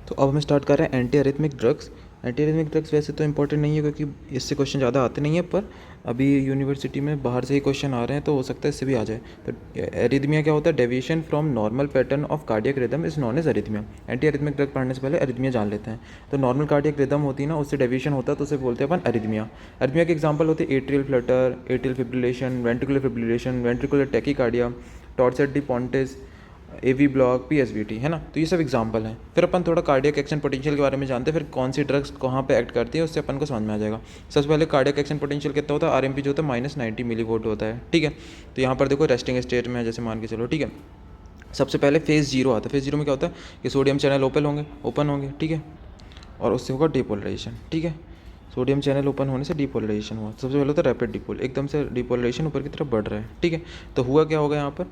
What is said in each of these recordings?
तो अब हम स्टार्ट कर रहे हैं anti arrhythmic drugs. Anti arrhythmic drugs वैसे तो इंपॉर्टेंट नहीं है क्योंकि इससे क्वेश्चन ज़्यादा आते नहीं है, पर अभी यूनिवर्सिटी में बाहर से ही क्वेश्चन आ रहे हैं तो हो सकता है इससे भी आ जाए। तो एरिथमिया क्या होता है? Deviation from normal pattern of cardiac rhythm is known as arrhythmia. Anti arrhythmic drug पढ़ने से पहले एरिथमिया जान लेते हैं। तो नॉर्मल कार्डियक रिदम होती है ना, उससे डेविएशन होता है तो उसे बोलते हैं अपन एरिथमिया। एरिथमिया के एग्जाम्पल होते हैं atrial flutter, atrial fibrillation, ventricular fibrillation, ventricular tachycardia, torsades de pointes, AV block, PSVT, है ना। तो ये सब एग्जाम्पल हैं। फिर अपन थोड़ा कार्डियक एक्शन पोटेंशियल के बारे में जानते हैं, फिर कौन सी ड्रग्स कहाँ पे एक्ट करती है उससे अपन को समझ में आ जाएगा। सबसे पहले कार्डियक एक्शन पोटेंशियल कितना होता है? RMP जो होता है -90 मिलीवोल्ट होता है, ठीक है। तो यहाँ पर देखो रेस्टिंग स्टेट में है, जैसे मान के चलो, ठीक है। सबसे पहले फेज़ 0 आता है। फेज़ 0 में क्या होता है कि सोडियम चैनल ओपन होंगे, ठीक है, और उससे होगा डिपोलराइजेशन, ठीक है। सोडियम चैनल ओपन होने से डिपोलराइजेशन हुआ। सबसे पहले होता है रैपिड डिपोल, एकदम से डिपोलराइजेशन ऊपर की तरफ बढ़ रहा है, ठीक है। तो हुआ क्या होगा यहाँ पर?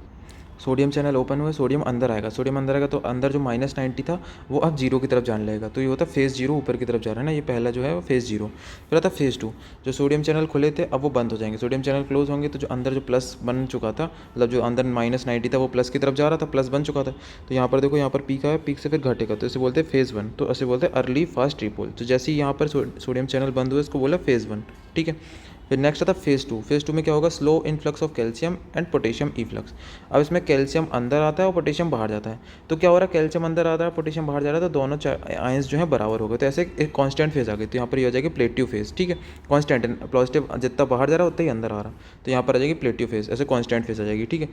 सोडियम चैनल ओपन हुआ, सोडियम अंदर आएगा, तो अंदर जो -90 था वो अब 0 की तरफ जाने लगेगा। तो ये होता है फेज़ 0, ऊपर की तरफ जा रहा है ना, ये पहला जो है वो फेज़ 0। फिर आता है फेज़ 2, जो सोडियम चैनल खुले थे अब वो बंद हो जाएंगे। सोडियम चैनल क्लोज होंगे तो जो अंदर जो प्लस बन चुका था, मतलब जो अंदर -90 था वो प्लस की तरफ जा रहा था, प्लस बन चुका था। तो यहाँ पर देखो, यहाँ पर पीक आया, पीक से फिर घटेगा, तो इसे बोलते हैं फेज़ 1। तो ऐसे बोलते हैं अर्ली फास्ट रिपोल। तो जैसे ही यहाँ पर सोडियम चैनल बंद हुआ, इसको बोला फेज़ 1, ठीक है। फिर नेक्स्ट आता है फेज़ 2। फेज़ 2 में क्या होगा? Slow influx of calcium and potassium efflux. अब इसमें कैल्शियम अंदर आता है और पोटेशियम बाहर जाता है। तो क्या हो रहा है? कैल्शियम अंदर आ रहा है, पोटेशियम बाहर जा रहा है, तो दोनों आयंस जो है बराबर हो गए। तो ऐसे एक कांस्टेंट फेज़ आ गई। तो यहाँ पर ये हो जाएगी प्लेटिव फेज़, ठीक है। कांस्टेंट पॉजिटिव जितना बाहर जा रहा है उतना ही अंदर आ रहा। तो यहाँ पर आ जाएगी प्लेटिव फेज़, ऐसे कांस्टेंट फेज़ आ जाएगी, ठीक है।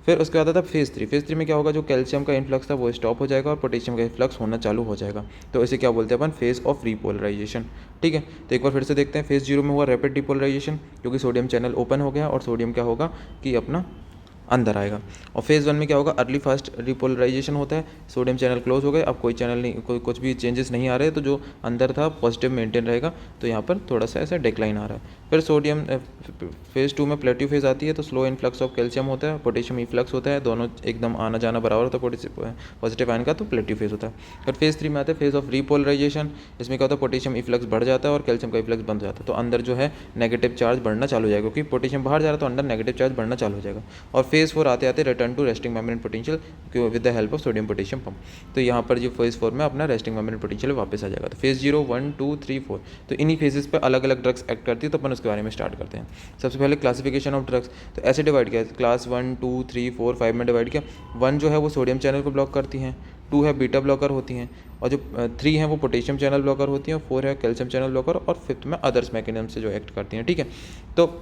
फिर उसके बाद आता है फेज़ 3। फेज़ 3 में क्या होगा? जो कैल्शियम का इन्फ्लक्स था वो स्टॉप हो जाएगा और पोटेशियम का इन्फ्लक्स होना चालू हो जाएगा। तो इसे क्या बोलते हैं अपन? फेज़ ऑफ रिपोलराइजेशन, ठीक है। तो एक बार फिर से देखते हैं। फेज़ 0 में हुआ रैपिड डिपोलराइजेशन, क्योंकि सोडियम चैनल ओपन हो गया और सोडियम क्या होगा कि अपना अंदर आएगा। और फेज़ 1 में क्या होगा? अर्ली फास्ट रिपोलराइजेशन होता है, सोडियम चैनल क्लोज हो गए, अब कोई चैनल नहीं, कोई कुछ भी चेंजेस नहीं आ रहे, तो जो अंदर था पॉजिटिव मेंटेन रहेगा। तो यहाँ पर थोड़ा सा ऐसा डिक्लाइन आ रहा है। फिर सोडियम फेज़ 2 में प्लेटिव फेज़ आती है, तो स्लो इन्फ्लक्स ऑफ कैल्शियम होता है, पोटेशियम इफ्लक्स होता है, दोनों एकदम आना जाना बराबर होता है पॉजिटिव आयन का, तो प्लेटिव फेज़ होता है। फिर फेज़ 3 में आता है फेज़ ऑफ रिपोलराइजेशन। इसमें क्या होता है? पोटेशियम इफ्लक्स बढ़ जाता है और कैल्शियम का इफ्लक्स बंद हो जाता है। तो अंदर जो है नेगेटिव चार्ज बढ़ना चालू हो जाएगा, क्योंकि पोटेशियम बाहर जा रहा है तो अंदर नेगेटिव चार्ज बढ़ना चालू हो जाएगा। और फेज़ 4 आते आते return to resting membrane potential with the help of sodium potassium pump. तो यहाँ पर जो फेज़ 4 में अपना रेस्टिंग मेम्ब्रेन पोटेंशियल वापस आ जाएगा। तो फेज़ 0, 1, 2, 3, 4, तो इन्हीं फेजेस पे अलग अलग ड्रग्स एक्ट करती है। तो अपन उसके बारे में स्टार्ट करते हैं। सबसे पहले क्लासिफिकेशन ऑफ ड्रग्स। तो ऐसे डिवाइड किया, क्लास 1, 2, 3, 4, 5 में डिवाइड किया। 1 जो है वो सोडियम चैनल को ब्लॉक करती हैं, 2 है बीटा ब्लॉकर होती हैं, और जो 3 है वो पोटेशियम चैनल ब्लॉकर होती हैं, और 4 है कैल्शियम चैनल ब्लॉकर, और 5th में अदर्स मैकेनिज्म से जो एक्ट करती हैं, ठीक है। तो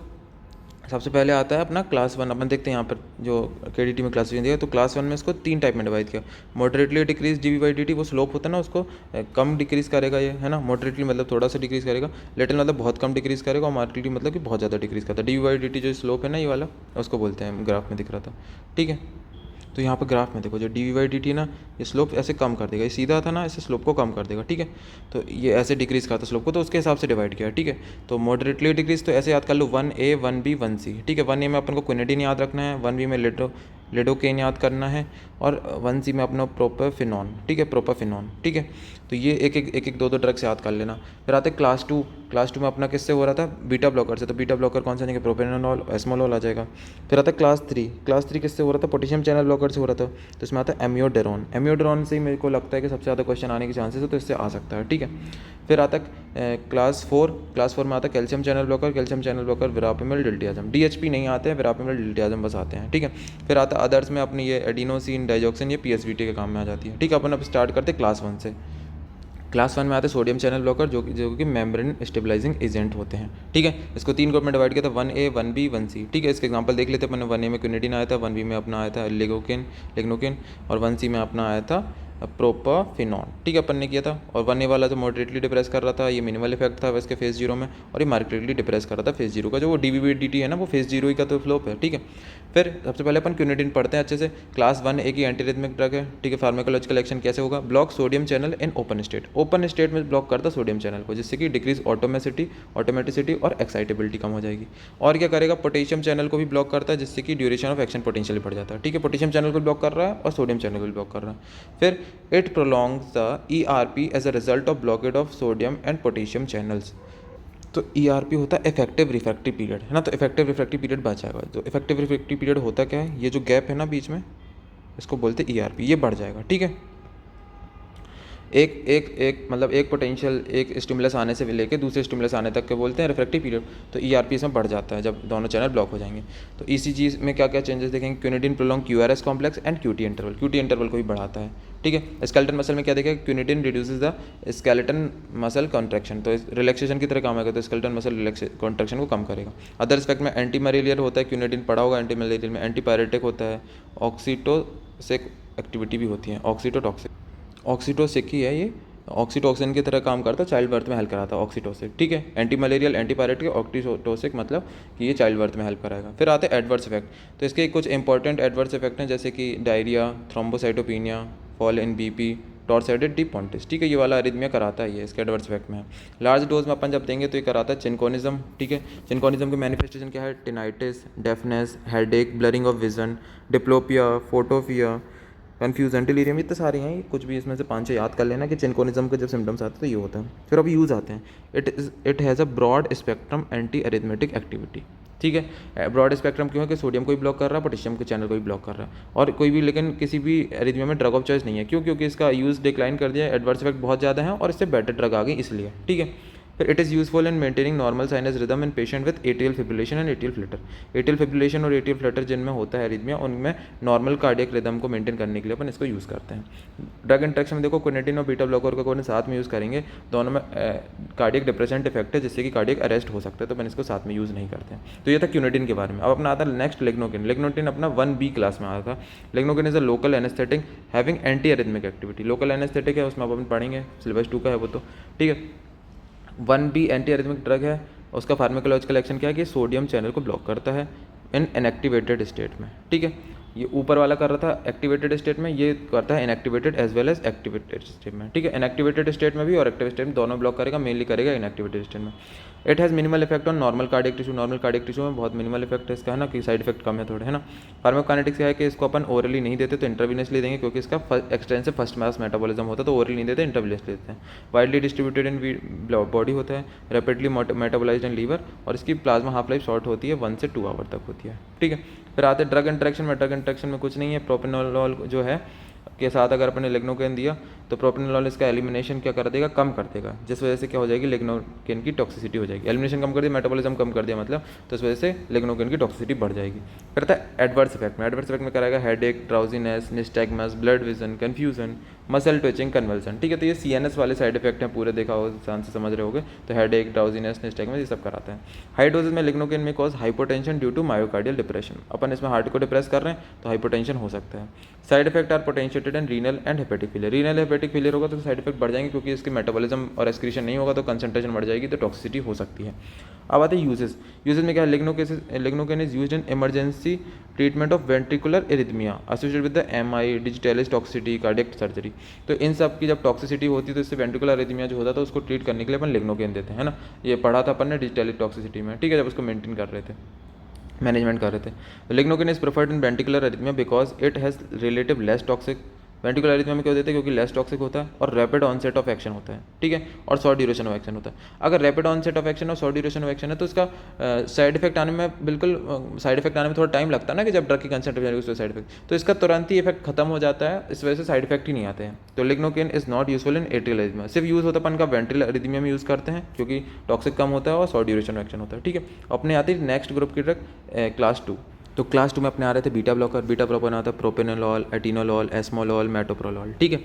सबसे पहले आता है अपना क्लास 1। अपन देखते हैं यहाँ पर जो KDT में क्लासिफिकेशन दिया, तो क्लास 1 में इसको 3 टाइप में डिवाइड किया। मॉडरेटली डिक्रीज DV/dt, वो स्लोप होता है ना, उसको कम डिक्रीज करेगा ये, है ना। मॉडरेटली मतलब थोड़ा सा डिक्रीज करेगा, लिटिल मतलब बहुत कम डिक्रीज करेगा, और मार्केटली मतलब कि बहुत ज़्यादा डिक्रीज करता है। DV/dt जो स्लोप है ना, ये वाला, उसको बोलते हैं, ग्राफ में दिख रहा था, ठीक है। तो यहाँ पर ग्राफ में देखो, जो DV/dt ना, ये स्लोप ऐसे कम कर देगा, ये सीधा था ना, ऐसे स्लोप को कम कर देगा, ठीक है। तो ये ऐसे डिक्रीज़ करता स्लोप को, तो उसके हिसाब से डिवाइड किया, ठीक है। तो मॉडरेटली डिक्रीज, तो ऐसे याद कर लो, 1A, 1B, 1C, ठीक है। 1A में अपन को क्विनेडिन याद रखना है, 1B में लिडोकेन याद करना है, और 1C में अपना प्रोपाफिनॉन, ठीक है, प्रोपाफिनॉन, ठीक है। तो ये एक दो ड्रग्स याद कर लेना। फिर आते क्लास 2। क्लास 2 में अपना किससे हो रहा था? बीटा ब्लॉकर से। तो बीटा ब्लॉकर कौन सा जाएंगे? प्रोपेनोल, एस्मोलॉल आ जाएगा। फिर आता है क्लास 3। क्लास 3 किससे हो रहा था? पोटेशियम चैनल ब्लॉकर से हो रहा था। तो इसमें आता है एमियोडेरोन। एमियोडेरोन से ही मेरे को लगता है कि सबसे ज़्यादा क्वेश्चन आने के चांसेस है, तो इससे आ सकता है, ठीक है। फिर आता है क्लास 4। क्लास 4 में आता है calcium channel blocker. Calcium channel blocker verapamil diltiazem, DHP नहीं आते हैं, विरापिमिल डिल्टियाजम बस आते हैं, ठीक है। फिर आता है अदर्स में अपनी ये एडिनोसिन डाइजॉक्सिन, ये PSVT के काम में आ जाती है, ठीक है। अपन अब स्टार्ट करते हैं क्लास 1 से। क्लास 1 में आते हैं सोडियम चैनल ब्लॉकर, जो कि मेम्ब्रेन स्टेबलाइजिंग एजेंट होते हैं, ठीक है। इसको 3 ग्रुप में डिवाइड किया था, 1A, 1B, 1C, ठीक है। इसके एग्जांपल देख लेते हैं अपन। 1A में क्विनेडिन आया था, 1B में अपना आया था लिग्नोकेन, और 1C में अपना आया था प्रोपाफिनॉन, ठीक है, अपन ने किया था। और 1A वाला तो मॉडरेटली डिप्रेस कर रहा था, ये मिनिमल इफेक्ट था इसके फेज़ 0 में, और ये मार्केटली डिप्रेस कर रहा था फेज़ 0 का। जो वो DV/dt है ना, वो फेज़ 0 ही का तो फ्लोप है, ठीक है। फिर सबसे पहले अपन क्विनेडिन पढ़ते हैं अच्छे से। क्लास 1A की एंटीरिथमिक ड्रग है, ठीक है। फार्माकोलॉजिकल एक्शन कैसे होगा? Block sodium channel in open state. Open state में ब्लॉक करता सोडियम चैनल को, जिससे कि डिक्रीज ऑटोमेटिसिटी और एक्साइटेबिलिटी कम हो जाएगी। और क्या करेगा? पोटेशियम चैनल को भी ब्लॉक करता है, जिससे कि ड्यूरेशन ऑफ एक्शन पोटेंशियल बढ़ जाता है, ठीक है। पोटेशियम चैनल को ब्लॉक कर रहा है और सोडियम चैनल को भी ब्लॉक कर रहा है। फिर it prolongs the ERP as a result of blockade of sodium and potassium channels. तो ERP होता है इफेक्टिव रिफ्रैक्टिव पीरियड, है ना। तो इफेक्टिव रिफ्रैक्टिव पीरियड बच जाएगा। तो इफेक्टिव रिफ्रैक्टिव पीरियड होता क्या है? ये जो गैप है ना बीच में, इसको बोलते हैं ERP, ये बढ़ जाएगा, ठीक है। एक एक एक मतलब एक पोटेंशियल एक स्टिमुलस आने से लेके दूसरे स्टिमुलस आने तक के बोलते हैं रिफ्रैक्टिव पीरियड। तो ERP इसमें बढ़ जाता है जब दोनों चैनल ब्लॉक हो जाएंगे। तो ECG में क्या क्या चेंजेस देखेंगे, quinidine prolong QRS complex and QT interval, QT interval को भी बढ़ाता है, ठीक है। स्केलेटन मसल में क्या देखेगा, quinidine reduces the skeleton muscle contraction, तो रिलैक्सेशन की तरह काम आएगा, तो स्केलेटन मसल कॉन्ट्रैक्शन को कम करेगा। अदर एस्पेक्ट में एंटी मलेरियल होता है, क्यूनिटिन पड़ा होगा, एंटी मलेरियल में एंटीपायरेटिक होता है, ऑक्सीटोसिक एक्टिविटी भी होती है, ऑक्सीटोसिक ही है ये, ऑक्सीटोसिन की तरह काम करता है, चाइल्ड बर्थ में हेल्प कराता है ऑक्सीटोसिक, ठीक है। एंटी मलेरियल एंटीपायरेटिक, ऑक्सीटोसिक मतलब कि ये चाइल्ड बर्थ में हेल्प कराएगा। फिर आते हैं एडवर्स इफेक्ट, तो इसके कुछ इंपॉर्टेंट एडवर्स इफेक्ट हैं जैसे कि diarrhoea, thrombocytopenia, fall in BP, टॉर्साइडेड डिपॉन्टिस, ठीक है, ये वाला अरिथमिया कराता है, ये इसके एडवर्स इफेक्ट में है। लार्ज डोज में अपन जब देंगे तो ये कराता है चिनकोनिज्म, ठीक है। चिनकोनिज्म की मैनिफेस्टेशन क्या है, tinnitus, deafness, headache, blurring of vision, diplopia, photophobia, confusion, delirium, इतने सारे हैं, कुछ भी इसमें से 5-6 याद कर लेना कि चिनकोनिज्म के जब सिम्टम्स आते हैं तो ये होता है। फिर अभी यूज़ आते हैं, it has a broad spectrum anti arithmetic activity, ठीक है। ब्रॉड स्पेक्ट्रम क्यों है कि सोडियम को भी ब्लॉक कर रहा है, पोटेशियम के चैनल को भी ब्लॉक कर रहा है, और कोई भी लेकिन किसी भी अरिथमिया में ड्रग ऑफ चॉइस नहीं है, क्यों, क्योंकि इसका यूज़ डिक्लाइन कर दिया है, एडवर्स इफेक्ट बहुत ज़्यादा है और इससे बेटर ड्रग आ गई इसलिए, ठीक है। फिर it is useful in maintaining normal sinus rhythm in patient with atrial fibrillation and atrial flutter. Atrial fibrillation और एट्रियल फ्लटर जिनमें होता है अरिथमिया, उनमें नॉर्मल कार्डियक रिदम को मेंटेन करने के लिए अपन इसको यूज़ करते हैं। ड्रग इंटरेक्शन में देखो, क्विनेटिन और बीटा ब्लॉकर को अपन साथ में यूज़ करेंगे, दोनों में कार्डियक डिप्रेसेंट इफेक्ट है जिससे कि कार्डियक अरेस्ट हो सकता है, तो अपन इसको साथ में यूज़ नहीं करते हैं। तो ये था क्विनेटिन के बारे में। अब अपना आता है नेक्स्ट लिग्नोकिन। लिग्नोकिन अपना 1B क्लास में आया था। Lignocaine is a local anaesthetic having anti arrhythmic activity. Local anaesthetic है, उसमें अपन पढ़ेंगे, सिलेबस 2 का है वो, तो ठीक है। 1B एंटी अरिथमिक ड्रग है, उसका फार्माकोलॉजिकल एक्शन क्या है कि सोडियम चैनल को ब्लॉक करता है इन इनएक्टिवेटेड स्टेट में, ठीक है। ये ऊपर वाला कर रहा था एक्टिवेटेड स्टेट में, ये करता है inactivated as well as activated state में, ठीक है। इनएक्टिवेटेड स्टेट में भी और एक्टिव स्टेट में दोनों ब्लॉक करेगा, मेनली करेगा इनएक्टिवेटेड स्टेट में। It has minimal effect on normal cardiac tissue. Normal cardiac tissue में बहुत मिनिमल इफेक्ट है इसका, है ना, कि साइड इफेक्ट कम है थोड़े, है ना। फार्माकोकाइनेटिक्स क्या है कि इसको अपन ओरली नहीं देते तो इंटरवीनसली देंगे, क्योंकि इसका एक्सटेंसिव फर्स्ट मास मेटाबॉलिज्म होता है, तो ओरली नहीं देते, इंटरवीनसली देते हैं। वाइडली डिस्ट्रीब्यूटेड इन बॉडी होता है, रैपिडली मेटाबोलाइज्ड इन लीवर, और इसकी प्लाज्मा हाफ लाइफ शॉर्ट होती है 1 से 2 आवर तक होती है, ठीक है। फिर आते हैं ड्रग इंटरेक्शन में। ड्रग इंटरेक्शन में कुछ नहीं है, प्रोपेनोलॉल जो है के साथ अगर अपने लिग्नोकेन दिया तो प्रोपेनोलॉल इसका एलिमिनेशन क्या कर देगा, कम कर देगा, जिस वजह से क्या हो जाएगी, लिग्नोकेन की टॉक्सिसिटी हो जाएगी। एलिमिनेशन कम कर दिया, मेटाबॉलिज्म कम कर दिया मतलब, तो इस वजह से लिग्नोकेन की टॉक्सिसिटी बढ़ जाएगी। फिर आता है एडवर्स इफेक्ट में। एडवर्स इफेक्ट में कराएगा headache, drowsiness, nystagmus, blood vision, confusion, muscle twitching, convulsion, ठीक है। तो ये CNS वाले साइड इफेक्ट हैं, पूरे देखा हो, ध्यान से समझ रहे होगे, तो हेडेक, ड्राउजीनेस, निस्टैग्मस, ये सब कराते हैं। हाई डोजेज में लिग्नोकेन में cause hypotension due to myocardial depression. अपन इसमें हार्ट को डिप्रेस कर रहे हैं तो हाइपोटेंशन हो सकता है। Side effect are potentiated in renal and hepatic failure. Renal hepatic failure होगा तो साइड इफेक्ट बढ़ जाएंगे, क्योंकि इसके मेटाबॉलिज्म और एक्सक्रीशन नहीं होगा तो कंसंट्रेशन बढ़ जाएगी, तो टॉक्सिसिटी हो सकती है। अब आते हैं यूजेस। यूजेस में क्या है, lignocaine is used in emergency treatment of ventricular arrhythmia associated with the MI, digitalis toxicity, cardiac surgery. तो इन सब की जब टॉक्सिसिटी होती है तो इससे वेंट्रिकुलर एरिथमिया जो होता है तो उसको ट्रीट करने के लिए अपन लिग्नोकेन देते हैं, है ना। ये पढ़ा था अपन ने डिजिटलिस टॉक्सिसिटी में, ठीक है, जब उसको मेंटेन कर रहे थे, मैनेजमेंट कर रहे थे। Lignocaine is preferred in ventricular arrhythmia because it has relative less toxic. Ventricular arrhythmia में क्यों देते हैं, क्योंकि लेस टॉक्सिक होता है और रैपिड ऑनसेट ऑफ एक्शन होता है, ठीक है, और शॉर्ट ड्यूरेशन ऑफ एक्शन होता है। अगर रैपिड ऑनसेट ऑफ एक्शन और शॉर्ट ड्यूरेशन ऑफ एक्शन है तो इसका साइड इफेक्ट आने में बिल्कुल साइड इफेक्ट आने में थोड़ा टाइम लगता है ना, कि जब ड्रग की कंसंट्रेशन उससे साइड इफेक्ट, तो इसका तुरंत ही इफेक्ट खत्म हो जाता है, इस वजह से साइड इफेक्ट ही नहीं आते हैं। तो lignocaine is not useful in atrial arrhythmia. सिर्फ यूज़ होता है अपन का वेंट्रिकुलर एरिथमिया में यूज़ करते हैं, क्योंकि टॉक्सिक कम होता है और शॉर्ट ड्यूरेशन ऑफ एक्शन होता है, ठीक है। अपने आती है नेक्स्ट ग्रुप की ड्रग क्लास 2। तो क्लास 2 में अपने आ रहे थे बीटा ब्लॉकर। बीटा ब्लॉकर आता है प्रोपेनोलॉल, एटिनोलॉल, एस्मोलॉल, मेटोप्रोलॉल, ठीक है।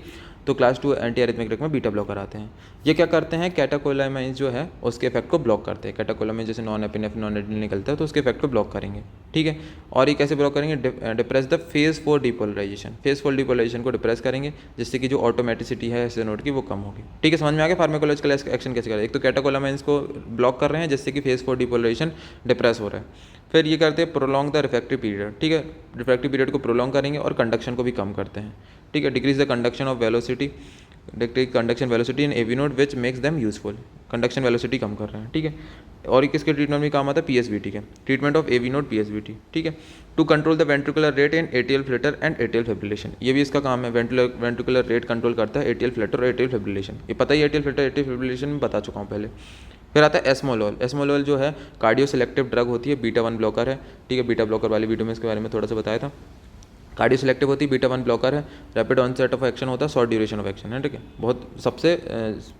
तो क्लास 2 एंटी एरिथमिक ड्रग में बीटा ब्लॉकर आते हैं। ये क्या करते हैं, कैटाकोलामाइन्स जो है उसके इफेक्ट को ब्लॉक करते हैं। कैटाकोलामाइन जैसे नॉन एपिनेफ्रिन, नॉन एडिनिल निकलता है तो उसके इफेक्ट को ब्लॉक करेंगे, ठीक है। और ये कैसे ब्लॉक करेंगे, depress the phase 4 depolarization. Phase 4 depolarization को डिप्रेस करेंगे, जिससे कि जो ऑटोमेटिसिटी है एस नोड की वो कम होगी, ठीक है। समझ में आ गया फार्माकोलॉजिकल एक्शन कैसे करें। एक तो कैटाकोलामाइन्स को ब्लॉक कर रहे हैं जिससे कि फेज 4 डिपोलराइजेशन डिप्रेस हो रहा है। फिर ये करते हैं प्रोलॉन्ग द रिफ्रैक्टिव पीरियड, ठीक है। रिफ्रैक्टिव पीरियड को प्रोलॉन्ग करेंगे और कंडक्शन को भी कम करते हैं, ठीक है। Decrease the conduction of velocity, conduction velocity in AV node which makes them useful. Conduction velocity कम कर रहे हैं, ठीक है। और ये किसके ट्रीटमेंट में काम आता है, PSVT के treatment of AV node PSVT, ठीक है। To control the ventricular rate in atrial flutter and atrial fibrillation. ये भी इसका काम है, वेंट्रिकुलर रेट कंट्रोल करता है एट्रियल फ्लटर और एट्रियल फिब्रिलेशन। ये पता ही एट्रियल फ्लटर एट्रियल फिब्रिलेशन में बता चुका हूँ पहले। फिर आता है एस्मोलॉल। एस्मोलॉल जो है कार्डियो सिलेक्टिव ड्रग होती है, बीटा 1 ब्लॉकर है, ठीक है। बीटा ब्लॉकर वाली वीडियो में इसके बारे में थोड़ा सा बताया था। कार्डियो सिलेक्टिव होती है, बीटा 1 ब्लॉकर है, रैपिड ऑनसेट ऑफ एक्शन होता है, शॉर्ट ड्यूरेशन ऑफ एक्शन है, ठीक है। बहुत सबसे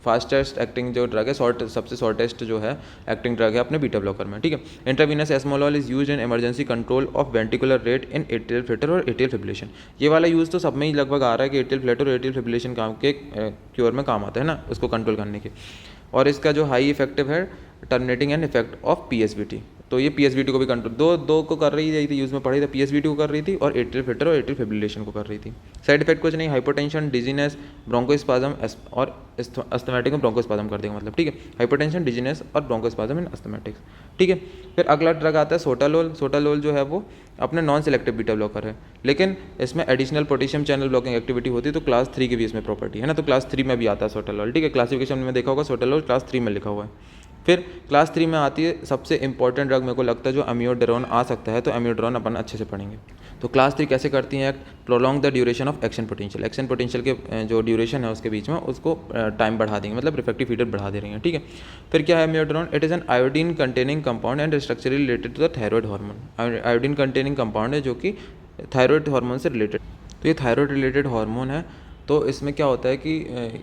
फास्टेस्ट एक्टिंग जो ड्रग है, सबसे शॉर्टेस्ट जो है एक्टिंग ड्रग है अपने बीटा ब्लॉकर में, ठीक है। Intravenous esmolol is use in emergency control of ventricular rate in atrial flutter और एट्रियल फिब्रिलेशन। ये वाला यूज़ तो सब में ही लगभग आ रहा है कि एट्रियल फ्लटर और एट्रियल फिब्रिलेशन काम के क्योर में काम आता है ना, उसको कंट्रोल करने के। और इसका जो हाई इफेक्टिव है terminating an effect of PSVT, तो ये पीएसवीटी को भी कंट्रोल दो को कर रही थी, यूज़ में पढ़ी थी, पीएसवीटी को कर रही थी और एट्रियल फ्लटर और एट्रियल फिब्रिलेशन को कर रही थी। साइड इफेक्ट कुछ नहीं, हाइपोटेंशन, डिजीनेस, ब्रोंकोस्पाज्म और अस्थमैटिक में ब्रोंकोस्पाज्म कर देगा मतलब, ठीक है। हाइपोटेंशन, डिजीनेस और ब्रोंकोस्पाज्म इन अस्थमैटिक्स, ठीक है। फिर अगला ड्रग आता है सोटालोल। सोटालोल जो है वो अपने नॉन सिलेक्टिव बीटा ब्लॉकर है, लेकिन इसमें additional potassium channel blocking activity होती है, तो क्लास 3 की भी इसमें प्रॉपर्टी है ना, तो क्लास 3 में भी आता है सोटालोल, ठीक है। क्लासिफिकेशन में देखा होगा सोटालोल क्लास 3 में लिखा हुआ है। फिर क्लास 3 में आती है सबसे इंपॉर्टेंट ड्रग मेरे को लगता है जो अम्योडरोन आ सकता है, तो अम्योडरोन अपन अच्छे से पढ़ेंगे। तो क्लास 3 कैसे करती हैं? Prolong the duration of action potential, action potential के जो ड्यूरेशन है उसके बीच में उसको टाइम बढ़ा देंगे, मतलब रिफ्रैक्टिव पीरियड बढ़ा दे रही हैं, ठीक है। फिर क्या है amiodarone? It is an iodine containing compound and structurally related to the thyroid hormone. Iodine containing compound है जो कि थायरॉयड हार्मोन से रिलेटेड, तो ये थायरॉयड रिलेटेड हार्मोन है। तो इसमें क्या होता है कि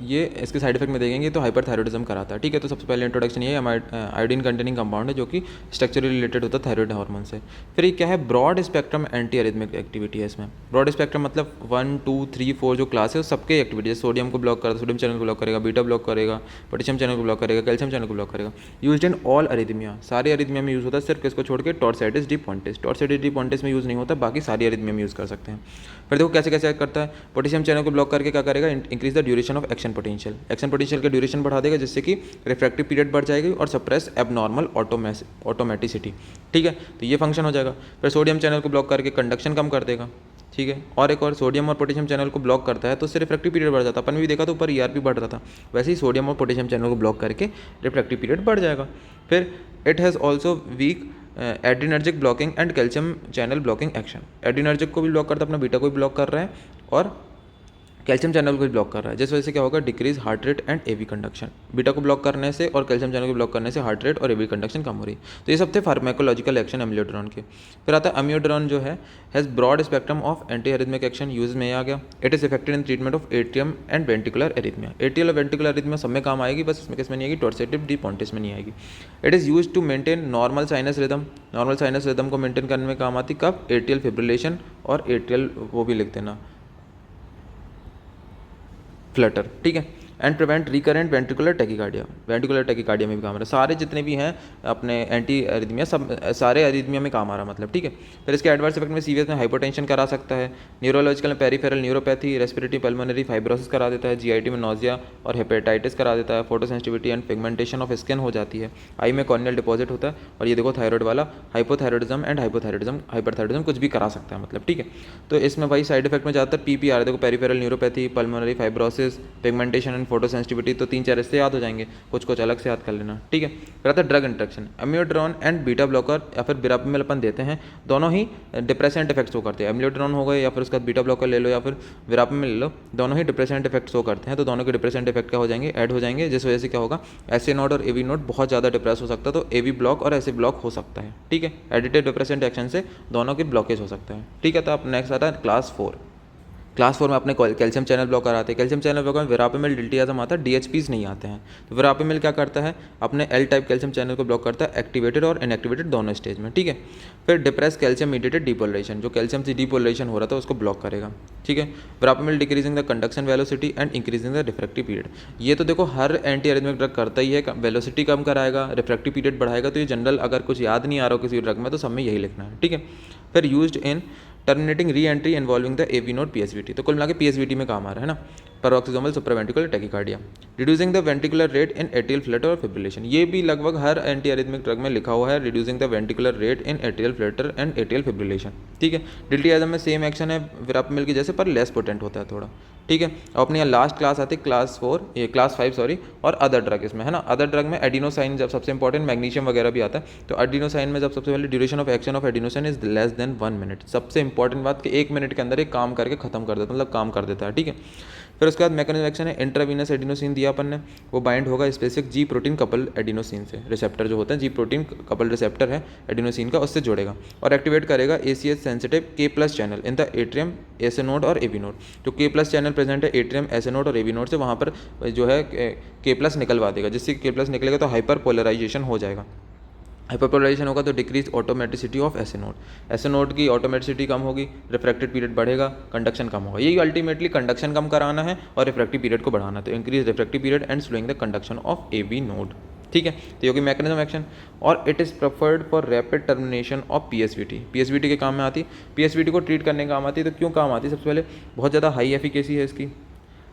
ये इसके साइड इफेक्ट में देखेंगे तो हाइपरथायरॉयडिज्म कराता है, ठीक है। तो सबसे पहले इंट्रोडक्शन ये है, आयोडीन कंटेनिंग कंपाउंड है जो कि स्ट्रक्चरली रिलेटेड होता है थायरॉयड हार्मोन से। फिर ये क्या है? Broad spectrum anti arrhythmic activity है इसमें। ब्रॉड स्पेक्ट्रम मतलब 1 2 3 4 जो क्लास है उस सबके एक्टिविटी, जैसे सोडियम को ब्लॉक करता है, सोडियम चैनल को ब्लॉक करेगा, बीटा ब्लॉक करेगा, पोटेशियम चैनल को ब्लॉक करेगा, कैल्शियम चैनल को ब्लॉक करेगा। यूज्ड इन ऑल अरिथमिया, सारे अरिथमिया में यूज़ होता है, सिर्फ किसको छोड़ के? टॉर्साइटिस डी पॉन्टिस। टॉर्साइटिस डी पॉन्टिस में यूज़ नहीं होता, बाकी सारी अरिथमिया में यूज़ कर सकते हैं। फिर देखो कैसे कैसे करता है। पोटेशियम चैनल को ब्लॉक करके क्या करेगा? Increase the duration of action potential, action potential का ड्यूरेशन बढ़ा देगा जिससे कि रिफ्रैक्टिव पीरियड बढ़ जाएगी और सप्रेस एबनॉर्मल ऑटोमेटिसिटी, ठीक है। तो ये फंक्शन हो जाएगा। फिर सोडियम चैनल को ब्लॉक करके कंडक्शन कम कर देगा, ठीक है। और एक और, सोडियम और पोटेशियम चैनल को ब्लॉक करता है तो उससे रिफ्रैक्टिव पीरियड बढ़ जाता है, अपन भी देखा तो ऊपर ईआरपी बढ़ रहा था, वैसे ही सोडियम और पोटेशियम चैनल को ब्लॉक करके रिफ्रैक्टिव पीरियड बढ़ जाएगा। फिर it has also weak adrenergic blocking and calcium channel blocking action. Adrenergic को भी ब्लॉक करता है, अपना बीटा को भी ब्लॉक कर रहा है और कैल्शियम चैनल को भी ब्लॉक कर रहा है, जिस वजह से क्या होगा? Decrease heart rate and AV conduction. Beta को ब्लॉक करने से और कैल्शियम चैनल को ब्लॉक करने से हार्ट रेट और एवी कंडक्शन कम हो रही। तो ये सब थे फार्माकोलॉजिकल एक्शन अम्योडरोन के। फिर आता है अम्योडरोन जो है has broad spectrum of anti arrhythmic action, use में आ गया। It is effected in treatment of atrium and ventricular arrhythmia. Atrial और वेंटिकुलर एरिथमिया सब में काम आएगी, बस इसमें किसमें नहीं आएगी? टॉर्साइटिस डी पॉन्टिस में नहीं आएगी। It is use to maintain normal sinus rhythm, normal sinus rhythm को मेंटेन करने में काम आती। कब? एट्रियल फिब्रिलेशन और एट्रियल वो भी लिख देना फ्लटर, ठीक है। And prevent recurrent ventricular tachycardia, ventricular tachycardia में भी काम आ रहा है। सारे जितने भी हैं अपने एंटी एरिथमिया सब सारे एरिथमिया में काम आ रहा है मतलब, ठीक है। फिर इसके एडवर्स इफेक्ट में सीवियस में हाइपोटेंशन करा सकता है, न्यूरोलॉजिकल में peripheral neuropathy, respiratory pulmonary fibrosis करा देता है, जीआईटी में नोजिया और हेपेटाइटिस करा देता है, photosensitivity and pigmentation of skin हो जाती है, आई में कॉर्नियल डिपॉजिट होता है, और ये देखो थायराइड वाला हाइपोथायरॉयडिज्म एंड हाइपरथायरॉयडिज्म कुछ भी करा सकता है मतलब, ठीक है। तो इसमें भाई साइड इफेक्ट में ज़्यादातर पीपी आ रहा है, देखो peripheral neuropathy, pulmonary fibrosis, pigmentation and photosensitivity, तो 3 4 इससे याद हो जाएंगे, कुछ कुछ अलग से याद कर लेना, ठीक है। फिर आता है drug interaction. Amiodarone and beta blocker या फिर विरापिमिल अपन देते हैं, दोनों ही डिप्रेसेंट इफेक्ट शो करते हैं। अम्योड्रोन हो गए या फिर उसका बीटा ब्लॉकर ले लो या फिर विरापिमिल ले लो, दोनों ही डिप्रेसेंट इफेक्ट शो करते हैं। तो दोनों के डिप्रेसेंट इफेक्ट क्या हो जाएंगे? ऐड हो जाएंगे, जिस वजह से क्या होगा? एसए नोड और एवी नोड बहुत ज़्यादा डिप्रेस हो सकता है, तो एवी ब्लॉक और एसए ब्लॉक हो सकता है, ठीक है। एडिटिव डिप्रेसेंट एक्शन से दोनों की ब्लॉकेज हो सकता है, ठीक है। तो अब नेक्स्ट आता है क्लास 4। क्लास 4 में अपने कैल्शियम चैनल ब्लॉकर आते हैं। कैल्शियम चैनल ब्लॉकर में विरापिमिल, डिल्टियाजम आता है, डीएचपीज नहीं आते हैं। तो विरापिमिल क्या करता है? अपने एल टाइप कैल्शियम चैनल को ब्लॉक करता है, एक्टिवेटेड और इनएक्टिवेटेड दोनों स्टेज में, ठीक है। फिर डिप्रेस कैल्शियम मीडिएटेड डिपोलराइजेशन, जो कैल्शियम से डिपोलराइजेशन हो रहा था उसको ब्लॉक करेगा, ठीक है। Verapamil decreasing the conduction velocity and increasing the refractive period. ये तो देखो हर एंटी एरिथमिक ड्रग करता ही है, वेलोसिटी कम कराएगा, रिफ्रैक्टिव पीरियड बढ़ाएगा। तो ये जनरल अगर कुछ याद नहीं आ रहा हो किसी ड्रग में तो सब में यही लिखना है, ठीक है। फिर used in terminating re entry involving the AV node PSVT, तो कुल मिला के पीएसवीटी में काम आ रहा है ना। Paroxysmal supraventricular tachycardia, reducing the ventricular rate in atrial flutter और फिब्रिलेशन। ये भी लगभग हर एंटी एरिथमिक ड्रग में लिखा हुआ है, reducing the ventricular rate in atrial flutter and atrial fibrillation, ठीक है। डिल्टियाजम में सेम एक्शन है विरापिमिल की जैसे, पर लेस पोटेंट होता है थोड़ा, ठीक है। और अपनी यहाँ लास्ट क्लास आती है क्लास 5 सॉरी, और अदर ड्रग इसमें है ना। अदर ड्रग में एडिनोसाइन जब सबसे इंपॉर्टेंट, मैग्नीशियम वगैरह भी आता है। तो एडिनोसाइन में जब सबसे पहले duration of action of adenosine is less than 1 minute. सबसे इंपॉर्टेंट बात कि 1 मिनट के अंदर एक काम करके खत्म कर देता है, मतलब काम कर देता है, ठीक है। फिर उसके बाद मैकेनिज्म एक्शन है इंट्रावीनस एडिनोसिन दिया अपन ने, वो बाइंड होगा स्पेसिफिक जी प्रोटीन कपल एडिनोसिन से, रिसेप्टर जो होता है जी प्रोटीन कपल रिसेप्टर है एडिनोसिन का, उससे जोड़ेगा और एक्टिवेट करेगा ACH sensitive K+ channel in the atrium essay node और AV नोड। जो K+ चैनल प्रेजेंट है एट्रियम एसे नोड और AV नोड से, वहाँ पर जो है K+ निकलवा देगा, जिससे K+ निकलेगा तो हाइपर पोलराइजेशन हो जाएगा। हाइपरपोलराइजेशन होगा तो decrease automaticity of essay node की ऑटोमेटिसिटी कम होगी, रिफ्रैक्टेड पीरियड बढ़ेगा, कंडक्शन कम होगा। यही अल्टीमेटली कंडक्शन कम कराना है और रिफ्रैक्टिव पीरियड को बढ़ाना है, तो increase refractive period and slowing the conduction of AV node. ठीक है, तो ये होगी मैकेनिज्म एक्शन। और it is preferred for rapid termination of PSVT के काम में आती है, PSVT को ट्रीट करने का काम आती है। तो क्यों काम आती है? सबसे पहले बहुत ज़्यादा हाई एफिकेसी है इसकी,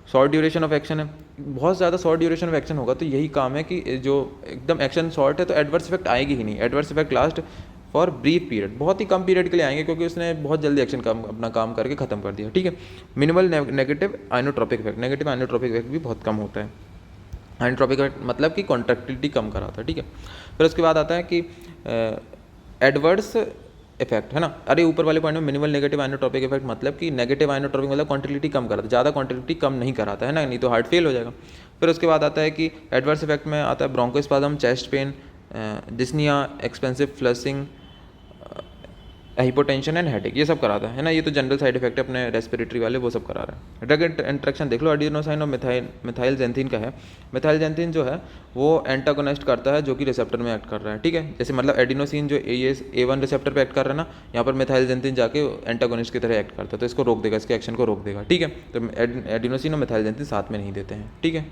शॉर्ट ड्यूरेशन ऑफ एक्शन है, बहुत ज़्यादा शॉर्ट ड्यूरेशन ऑफ एक्शन होगा, तो यही काम है कि जो एकदम एक्शन शॉर्ट है तो एडवर्स इफेक्ट आएगी ही नहीं, adverse effect last for brief period, बहुत ही कम पीरियड के लिए आएंगे क्योंकि उसने बहुत जल्दी एक्शन अपना काम करके खत्म कर दिया। ठीक है, minimal negative inotropic effect, negative inotropic effect भी बहुत कम होता है। आइनोट्रोपिक इफेक्ट मतलब कि कॉन्ट्रैक्टिलिटी कम कराता है। ठीक है, फिर उसके बाद आता है कि एडवर्स इफेक्ट है ना, अरे ऊपर वाले पॉइंट में मिनिमल नेगेटिव आइनोट्रोपिक इफेक्ट मतलब कि नेगेटिव आइनोट्रोपिक मतलब क्वांटिटी कम कराता है, ज़्यादा क्वांटिटी कम नहीं कराता है ना, नहीं तो हार्ट फेल हो जाएगा। फिर उसके बाद आता है कि एडवर्स इफेक्ट में आता है bronchospasm, chest pain, dyspnoea, expensive flushing, hypotension and headache, ये सब कराता है ना। ये तो जनरल साइड इफेक्ट है अपने रेस्पिरेटरी वाले, वो सब करा रहा है। ड्रग इंट्रैक्शन देख लो, एडिनोसाइन और मिथाइलजेंथिन का है। मिथाइलजेंथिन जो है वो एंटागोनिस्ट करता है जो कि रिसेप्टर में एक्ट कर रहा है। ठीक है, जैसे मतलब एडिनोसिन जो A1 रिसेप्टर पे एक्ट कर रहा है ना, यहाँ पर मिथाइलजेंथिन जाके एंटागोनिस्ट की तरह एक्ट करता है, तो इसको रोक देगा, इसके एक्शन को रोक देगा। ठीक है, तो एडिनोसिन और मिथाइलजेंथिन साथ में नहीं देते हैं। ठीक है,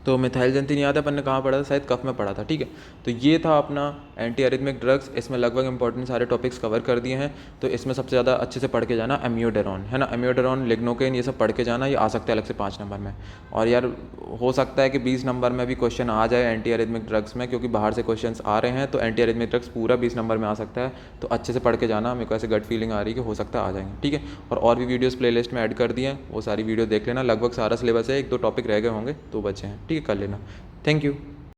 तो मिथाइलजेंथिन याद है अपन ने कहाँ पढ़ा था? शायद कफ में पढ़ा था। ठीक है, तो ये था अपना एंटी एरिथमिक ड्रग्स, इसमें लगभग इंपॉर्टेंट सारे टॉपिक्स कवर कर दिए हैं। तो इसमें सबसे ज़्यादा अच्छे से पढ़ के जाना एम्योडेरॉन, है ना, एम्योडेरॉन, लिग्नोकेन, ये सब पढ़ के जाना, ये आ सकता है अलग से 5 नंबर में। और यार हो सकता है कि 20 नंबर में भी क्वेश्चन आ जाए एंटी एरिथमिक ड्रग्स में, क्योंकि बाहर से क्वेश्चन आ रहे हैं, तो एंटी एरिथमिक ड्रग्स पूरा 20 नंबर में आ सकता है। तो अच्छे से पढ़ के जाना, मेरे को ऐसे गट फीलिंग आ रही है कि हो सकता है आ जाएंगे। ठीक है, और भी वीडियोज़ प्लेलिस्ट में ऐड कर दिए हैं, वो सारी वीडियो देख लेना, लगभग सारा सिलेबस है, 1-2 टॉपिक रह गए होंगे तो बचे हैं। ठीक है, कर लेना। Thank you.